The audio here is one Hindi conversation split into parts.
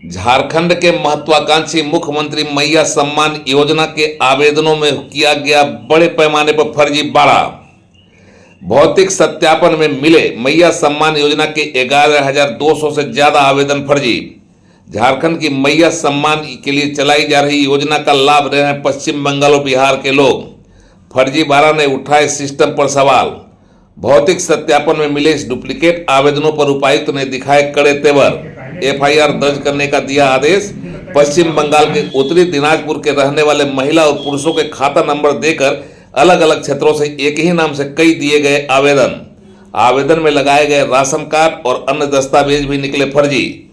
झारखंड के महत्वाकांक्षी मुख्यमंत्री मैया सम्मान योजना के आवेदनों में किया गया बड़े पैमाने पर फर्जीवाड़ा। भौतिक सत्यापन में मिले मैया सम्मान योजना के 11,200 से ज्यादा आवेदन फर्जी। झारखंड की मैया सम्मान के लिए चलाई जा रही योजना का लाभ ले रहे हैं पश्चिम बंगाल और बिहार के लोग। फर्जीवाड़ा ने उठाए सिस्टम पर सवाल। भौतिक सत्यापन में मिले इस डुप्लीकेट आवेदनों पर उपायुक्त ने दिखाए कड़े तेवर। एफआईआर दर्ज करने का दिया आदेश। पश्चिम बंगाल के उत्तरी दिनाजपुर के रहने वाले महिला और पुरुषों के खाता नंबर देकर अलग अलग क्षेत्रों से एक ही नाम से कई दिए गए आवेदन में लगाए गए राशन कार्ड और अन्य दस्तावेज भी निकले फर्जी।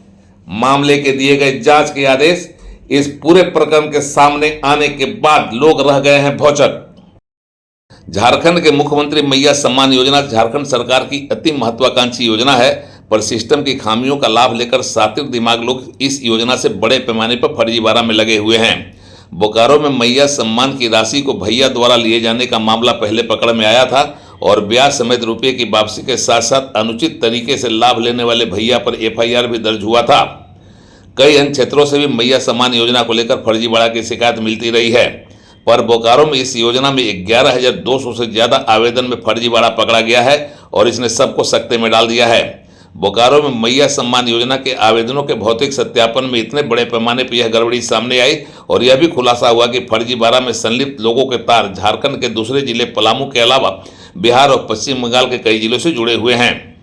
मामले के दिए गए जांच के आदेश। इस पूरे प्रकरण के सामने आने के बाद लोग रह गए हैं भौचक। झारखंड के मुख्यमंत्री मैया सम्मान योजना झारखंड सरकार की अति महत्वाकांक्षी योजना है, पर सिस्टम की खामियों का लाभ लेकर सात्विक दिमाग लोग इस योजना से बड़े पैमाने पर फर्जीवाड़ा में लगे हुए हैं। बोकारो में मैया सम्मान की राशि को भैया द्वारा लिए जाने का मामला पहले पकड़ में आया था और ब्याज समेत रुपये की वापसी के साथ साथ अनुचित तरीके से लाभ लेने वाले भैया पर एफआईआर भी दर्ज हुआ था। कई अन्य क्षेत्रों से भी मैया सम्मान योजना को लेकर फर्जीवाड़ा की शिकायत मिलती रही है, पर बोकारो में इस योजना में 11,200 से ज्यादा आवेदन में फर्जीवाड़ा पकड़ा गया है और इसने सबको सकते में डाल दिया है। बोकारो में मैया सम्मान योजना के आवेदनों के भौतिक सत्यापन में इतने बड़े पैमाने पर यह गड़बड़ी सामने आई और यह भी खुलासा हुआ कि फर्जीवाड़ा में संलिप्त लोगों के तार झारखंड के दूसरे जिले पलामू के अलावा बिहार और पश्चिम बंगाल के कई जिलों से जुड़े हुए हैं।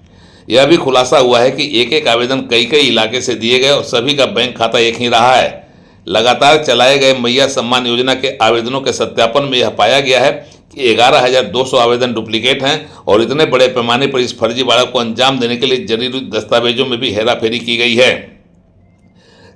यह भी खुलासा हुआ है कि एक एक आवेदन कई कई इलाके से दिए गए और सभी का बैंक खाता एक ही रहा है। लगातार चलाए गए मैया सम्मान योजना के आवेदनों के सत्यापन में यह पाया गया है कि 11,200 आवेदन डुप्लीकेट हैं और इतने बड़े पैमाने पर इस फर्जीवाड़ा को अंजाम देने के लिए जरूरी दस्तावेजों में भी हेराफेरी की गई है।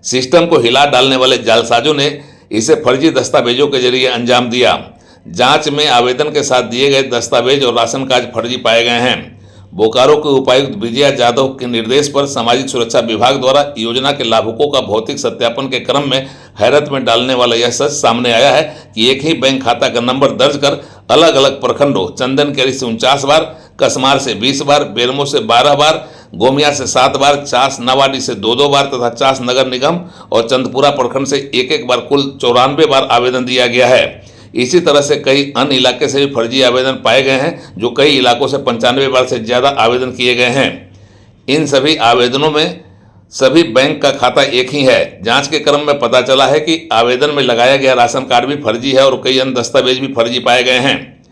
सिस्टम को हिला डालने वाले जालसाजों ने इसे फर्जी दस्तावेजों के जरिए अंजाम दिया। जांच में आवेदन के साथ दिए गए दस्तावेज और राशन कार्ड फर्जी पाए गए हैं। बोकारो के उपायुक्त विजया जाधव के निर्देश पर सामाजिक सुरक्षा विभाग द्वारा योजना के लाभुकों का भौतिक सत्यापन के क्रम में हैरत में डालने वाला यह सच सामने आया है कि एक ही बैंक खाता का नंबर दर्ज कर अलग अलग प्रखंडों चंदनकेरी से 49 बार, कसमार से 20 बार, बेरमो से 12 बार, गोमिया से 7 बार, चास नवाडी से 2-2 बार तथा चास नगर निगम और चंदपुरा प्रखंड से एक बार कुल 94 बार आवेदन दिया गया है। इसी तरह से कई अन्य इलाके से भी फर्जी आवेदन पाए गए हैं, जो कई इलाकों से 95 बार से ज़्यादा आवेदन किए गए हैं। इन सभी आवेदनों में सभी बैंक का खाता एक ही है। जांच के क्रम में पता चला है कि आवेदन में लगाया गया राशन कार्ड भी फर्जी है और कई अन्य दस्तावेज भी फर्जी पाए गए हैं।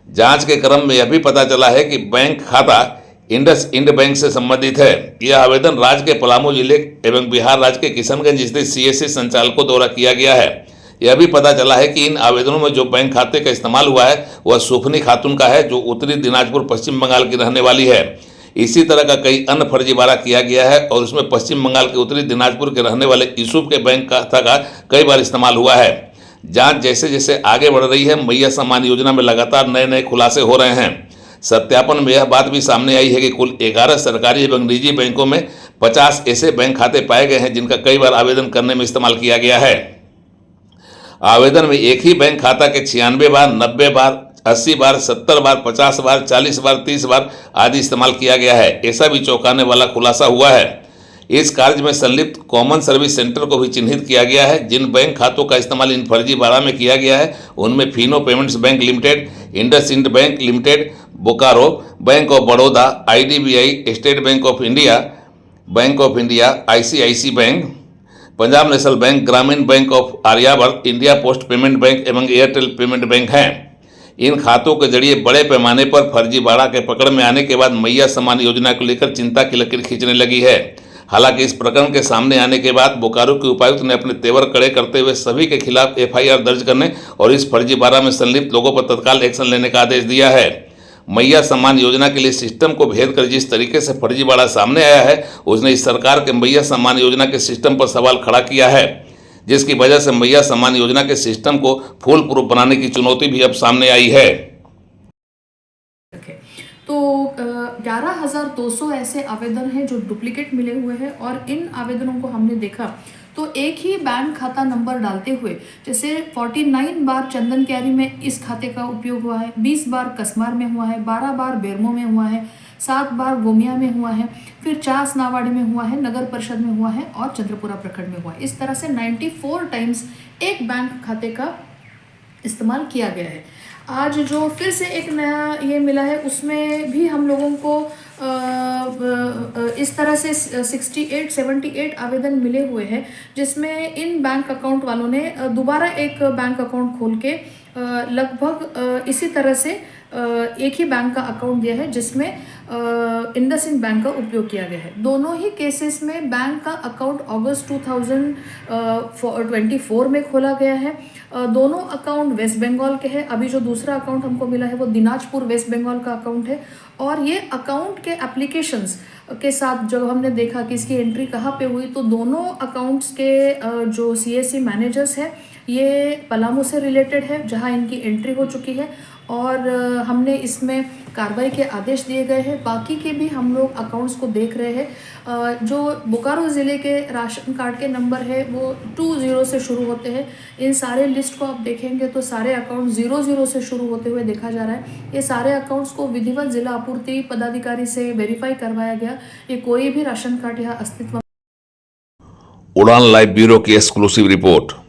जांच के क्रम में यह भी पता चला है कि बैंक खाता इंडसइंड बैंक से संबंधित है। यह आवेदन राज्य के पलामू जिले एवं बिहार राज्य के किशनगंज स्थित सीएससी संचालकों द्वारा किया गया है। यह भी पता चला है कि इन आवेदनों में जो बैंक खाते का इस्तेमाल हुआ है वह सुफनी खातून का है, जो उत्तरी दिनाजपुर पश्चिम बंगाल की रहने वाली है। इसी तरह का कई अन्य फर्जीवाड़ा किया गया है और उसमें पश्चिम बंगाल के उत्तरी दिनाजपुर के रहने वाले यूसुफ के बैंक खाता का कई बार इस्तेमाल हुआ है। जांच जैसे जैसे आगे बढ़ रही है, मैया सम्मान योजना में लगातार नए नए खुलासे हो रहे हैं। सत्यापन में यह बात भी सामने आई है कि कुल 11 सरकारी एवं निजी बैंकों में 50 ऐसे बैंक खाते पाए गए हैं जिनका कई बार आवेदन करने में इस्तेमाल किया गया है। आवेदन में एक ही बैंक खाता के 96 बार, 90 बार, 80 बार, 70 बार, 50 बार, 40 बार, 30 बार आदि इस्तेमाल किया गया है। ऐसा भी चौंकाने वाला खुलासा हुआ है। इस कार्य में संलिप्त कॉमन सर्विस सेंटर को भी चिन्हित किया गया है। जिन बैंक खातों का इस्तेमाल इन फर्जीवाड़ा में किया गया है उनमें Fino payments bank limited, IndusInd bank limited, Bokaro, bank of Baroda, IDBI, state bank of India, ICICI bank, Punjab national bank, Gramin bank of Aryavart, India post payment bank एवं एयरटेल पेमेंट बैंक हैं। इन खातों के जरिए बड़े पैमाने पर फर्जीवाड़ा के पकड़ में आने के बाद मैया सम्मान योजना को लेकर चिंता की लकीर खींचने लगी है। हालांकि इस प्रकरण के सामने आने के बाद बोकारो के उपायुक्त ने अपने तेवर कड़े करते हुए सभी के खिलाफ एफआईआर दर्ज करने और इस फर्जीवाड़ा में संलिप्त लोगों पर तत्काल एक्शन लेने का आदेश दिया है। मैया सम्मान योजना के लिए सिस्टम को भेद कर जिस तरीके से फर्जीवाड़ा सामने आया है, उसने इस सरकार के मैया सम्मान योजना के सिस्टम पर सवाल खड़ा किया है, जिसकी वजह से मैया सम्मान योजना के सिस्टम को फुल प्रूफ बनाने की चुनौती भी अब सामने आई है। तो 11,200 ऐसे आवेदन हैं जो डुप्लीकेट मिले हुए हैं और इन आवेदनों को हमने देखा तो एक ही बैंक खाता नंबर डालते हुए जैसे 49 बार चंदनकेरी में इस खाते का उपयोग हुआ है, 20 बार कसमार में हुआ है, 12 बार बेरमो में हुआ है, 7 बार गोमिया में हुआ है, फिर चास नावाड़ी में हुआ है, नगर परिषद में हुआ है और चंद्रपुरा प्रखंड में हुआ है। इस तरह से 94 टाइम्स एक बैंक खाते का इस्तेमाल किया गया है। आज जो फिर से एक नया ये मिला है उसमें भी हम लोगों को इस तरह से 78 आवेदन मिले हुए हैं, जिसमें इन बैंक अकाउंट वालों ने दोबारा एक बैंक अकाउंट खोल के लगभग इसी तरह से एक ही बैंक का अकाउंट दिया है, जिसमें इंडसइंड बैंक का उपयोग किया गया है। दोनों ही केसेस में बैंक का अकाउंट अगस्त 2024 में खोला गया है। दोनों अकाउंट वेस्ट बंगाल के हैं। अभी जो दूसरा अकाउंट हमको मिला है वो दिनाजपुर वेस्ट बंगाल का अकाउंट है। और ये अकाउंट के एप्लीकेशंस के साथ जब हमने देखा कि इसकी एंट्री कहाँ पे हुई, तो दोनों अकाउंट्स के जो सीएससी मैनेजर्स हैं ये पलामू से रिलेटेड है, जहाँ इनकी एंट्री हो चुकी है और हमने इसमें कार्रवाई के आदेश दिए गए हैं। बाकी के भी हम लोग अकाउंट्स को देख रहे हैं। जो बोकारो ज़िले के राशन कार्ड के नंबर है वो 20 से शुरू होते हैं। इन सारे लिस्ट को आप देखेंगे तो सारे अकाउंट 00 से शुरू होते हुए देखा जा रहा है। ये सारे अकाउंट्स को विधिवत जिला आपूर्ति पदाधिकारी से वेरीफाई करवाया गया। ये कोई भी राशन कार्ड यहाँ अस्तित्व। उड़ान लाइव ब्यूरो की एक्सक्लूसिव रिपोर्ट।